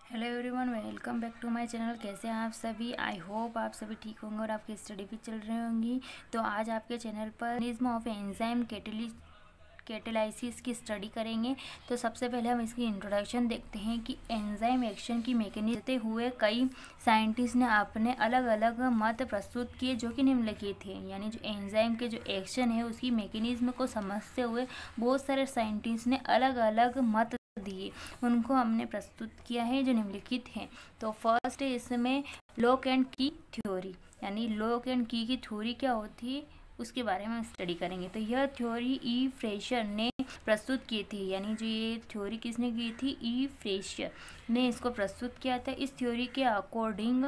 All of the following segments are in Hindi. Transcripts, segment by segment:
Hello everyone, welcome back to my channel. कैसे हैं आप सभी? आई होप आप सभी ठीक होंगे और आपकी स्टडी भी चल रही होंगी। तो आज आपके चैनल पर मैकेनिज्म ऑफ एंजाइम कैटेलाइसिस की स्टडी करेंगे। तो सबसे पहले हम इसकी इंट्रोडक्शन देखते हैं कि एंजाइम एक्शन की मैकेनिज्म देते हुए कई साइंटिस्ट ने अपने अलग अलग मत प्रस्तुत किए जो कि निम्नलिखित थे। यानी जो एंजाइम के जो एक्शन है उसकी मैकेनिज्म को समझते हुए बहुत सारे साइंटिस्ट ने अलग अलग मत दिए, उनको हमने प्रस्तुत किया है जो निम्नलिखित हैं। तो फर्स्ट है इसमें लॉक एंड की थ्योरी। यानी लॉक एंड की थ्योरी क्या होती है उसके बारे में स्टडी करेंगे। तो यह थ्योरी ई फ्रेशर ने प्रस्तुत की थी। यानी जो ये थ्योरी किसने की थी? ई फ्रेशर ने इसको प्रस्तुत किया था। इस थ्योरी के अकॉर्डिंग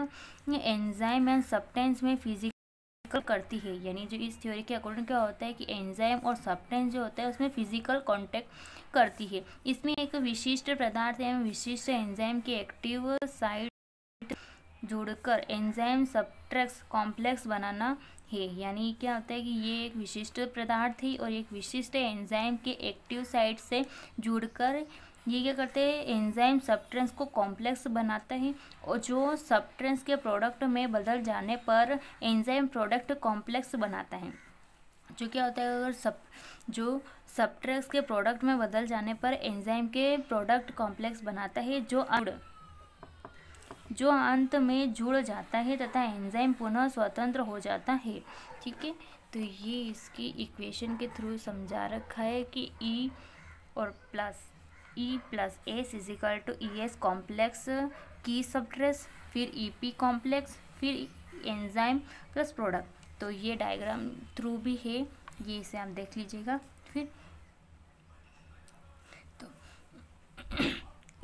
एंजाइम एंड सब्सटेंस में फिजिकल करती है। यानी जो इस थ्योरी के अकॉर्डिंग क्या होता है कि एंजाइम और सब्सटेंस जो होता है उसमें फिजिकल कांटेक्ट करती है। इसमें एक विशिष्ट पदार्थ एवं विशिष्ट एंजाइम के एक्टिव साइट जोड़कर एंजाइम सब्सट्रेट कॉम्प्लेक्स बनाना है। यानी क्या होता है कि ये एक विशिष्ट पदार्थ है और एक विशिष्ट एंजाइम के एक्टिव साइट से जुड़कर ये क्या करते हैं? एंजाइम सब्सटेंस को कॉम्प्लेक्स बनाता है और जो सब्सटेंस के प्रोडक्ट में बदल जाने पर एंजाइम प्रोडक्ट कॉम्प्लेक्स बनाता है। जो क्या होता है, अगर जो सब्सटेंस के प्रोडक्ट में बदल जाने पर एंजाइम के प्रोडक्ट कॉम्प्लेक्स बनाता है जो अंत में जुड़ जाता है तथा एंजाइम पुनः स्वतंत्र हो जाता है। ठीक है, तो ये इसकी इक्वेशन के थ्रू समझा रखा है कि E plus S is equal to E S complex की सब्सट्रेस, फिर ई पी कॉम्प्लेक्स, फिर एंजाइम प्लस प्रोडक्ट। तो ये डायग्राम थ्रू भी है, ये इसे आप देख लीजिएगा। फिर तो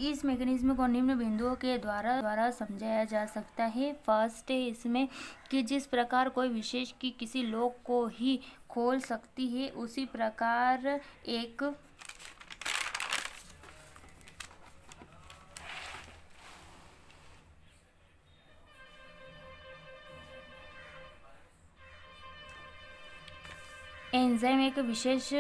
इस मैकेनिज्म को निम्न बिंदुओं के द्वारा समझाया जा सकता है। फर्स्ट है इसमें कि जिस प्रकार कोई विशेष की किसी लॉक को ही खोल सकती है उसी प्रकार एक एंजाइम एक विशेष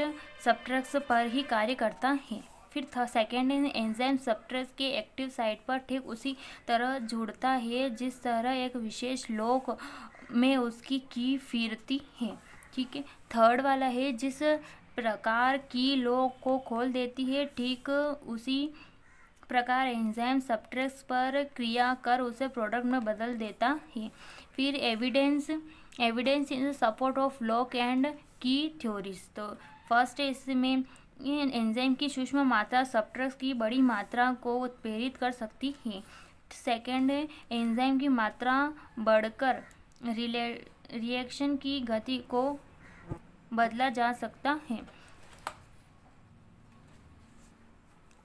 सब्सट्रेट पर ही कार्य करता है। फिर सेकेंड एंजाइम सब्सट्रेट के एक्टिव साइट पर ठीक उसी तरह जुड़ता है जिस तरह एक विशेष लॉक में उसकी की फिरती है। ठीक है, थर्ड वाला है जिस प्रकार की लॉक को खोल देती है ठीक उसी प्रकार एंजाइम सब्सट्रेट पर क्रिया कर उसे प्रोडक्ट में बदल देता है। फिर evidence in support of lock and की थ्योरीज। तो फर्स्ट है इसमें एंजाइम की सूक्ष्म मात्रा सब्सट्रेट की बड़ी मात्रा को उत्प्रेरित कर सकती है। सेकेंड है एंजाइम की मात्रा बढ़कर रिएक्शन की गति को बदला जा सकता है।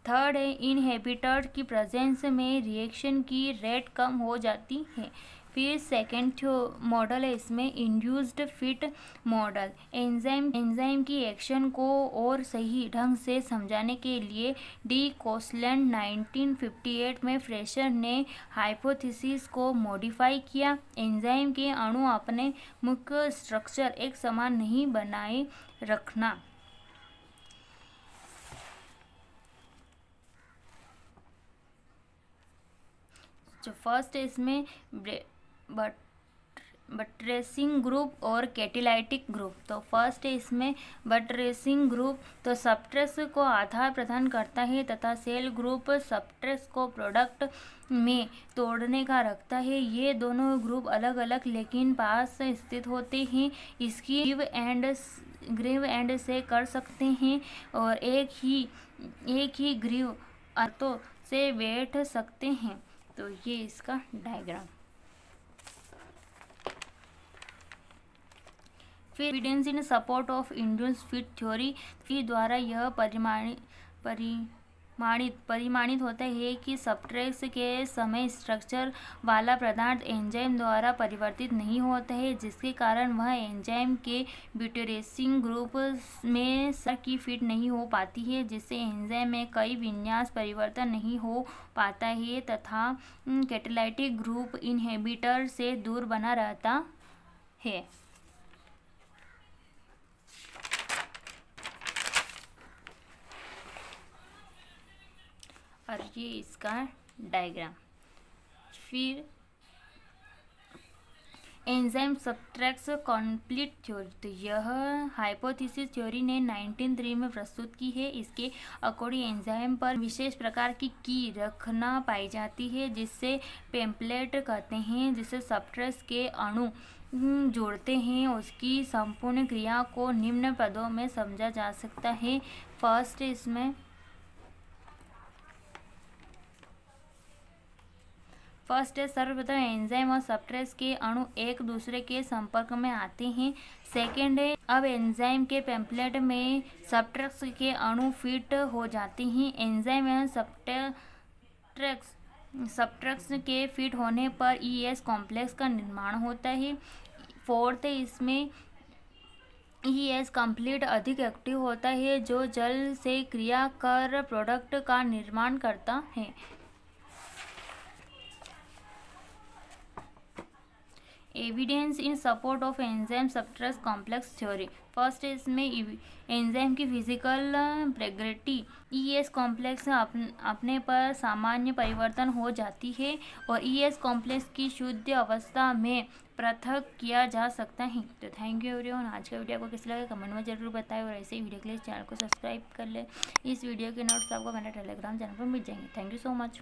थर्ड है इनहिबिटर की प्रेजेंस में रिएक्शन की रेट कम हो जाती है। फिर सेकेंड मॉडल है इसमें इंड्यूस्ड फिट मॉडल। एंजाइम की एक्शन को और सही ढंग से समझाने के लिए डी कोसलैंड 1958 में फ्रेशर ने हाइपोथेसिस को मॉडिफाई किया। एंजाइम के अणु अपने मुख्य स्ट्रक्चर एक समान नहीं बनाए रखना। जो फर्स्ट है इसमें बटरेसिंग ग्रुप और कैटेलाइटिक ग्रुप। तो फर्स्ट है इसमें बटरेसिंग ग्रुप तो सब्सट्रेट को आधार प्रदान करता है तथा सेल ग्रुप सब्सट्रेट को प्रोडक्ट में तोड़ने का रखता है। ये दोनों ग्रुप अलग अलग लेकिन पास स्थित होते हैं। इसकी ग्रीव एंड से कर सकते हैं और एक ही ग्रीव अर्थों से बैठ सकते हैं। तो ये इसका डायग्राम। फिर evidence in support of induced fit theory के द्वारा यह परिमाणित होता है कि सब्सट्रेट के समय स्ट्रक्चर वाला पदार्थ एंजाइम द्वारा परिवर्तित नहीं होता है जिसके कारण वह एंजाइम के ब्यूटेरेसिंग ग्रुप में की फिट नहीं हो पाती है, जिससे एंजाइम में कई विन्यास परिवर्तन नहीं हो पाता है तथा कैटेलाइटिक ग्रुप इनहिबिटर से दूर बना रहता है। और ये इसका डायग्राम। फिर एंजाइम सब्सट्रेट कॉम्प्लीट थ्योरी, तो यह हाइपोथेसिस थ्योरी ने 1903 में प्रस्तुत की है। इसके अकॉर्डिंग एंजाइम पर विशेष प्रकार की रखना पाई जाती है जिससे पेम्पलेट कहते हैं, जिसे सब्सट्रेट के अणु जोड़ते हैं। उसकी संपूर्ण क्रिया को निम्न पदों में समझा जा सकता है। फर्स्ट है सर्वप्रथम एंजाइम और सब्सट्रेट के अणु एक दूसरे के संपर्क में आते हैं। सेकेंड है अब एंजाइम के पेम्पलेट में सब्सट्रेट के अणु फिट हो जाते हैं। एंजाइम एवं सब्सट्रेट के फिट होने पर ES कॉम्प्लेक्स का निर्माण होता है। फोर्थ है इसमें ES कंप्लीट अधिक एक्टिव होता है जो जल से क्रिया कर प्रोडक्ट का निर्माण करता है। Evidence in support of enzyme substrate complex theory. First इसमें एंजाइम की फिजिकल प्रेग्रेटी ES कॉम्प्लेक्स अपने पर सामान्य परिवर्तन हो जाती है और ES कॉम्प्लेक्स की शुद्ध अवस्था में पृथक किया जा सकता है। तो थैंक यू एवरीवन। आज का वीडियो आपको कैसा लगा कमेंट में जरूर बताएं और ऐसे ही वीडियो के लिए चैनल को सब्सक्राइब कर ले। इस वीडियो के नोट्स आपको मेरे टेलीग्राम चैनल पर मिल जाएंगे। Thank you so much.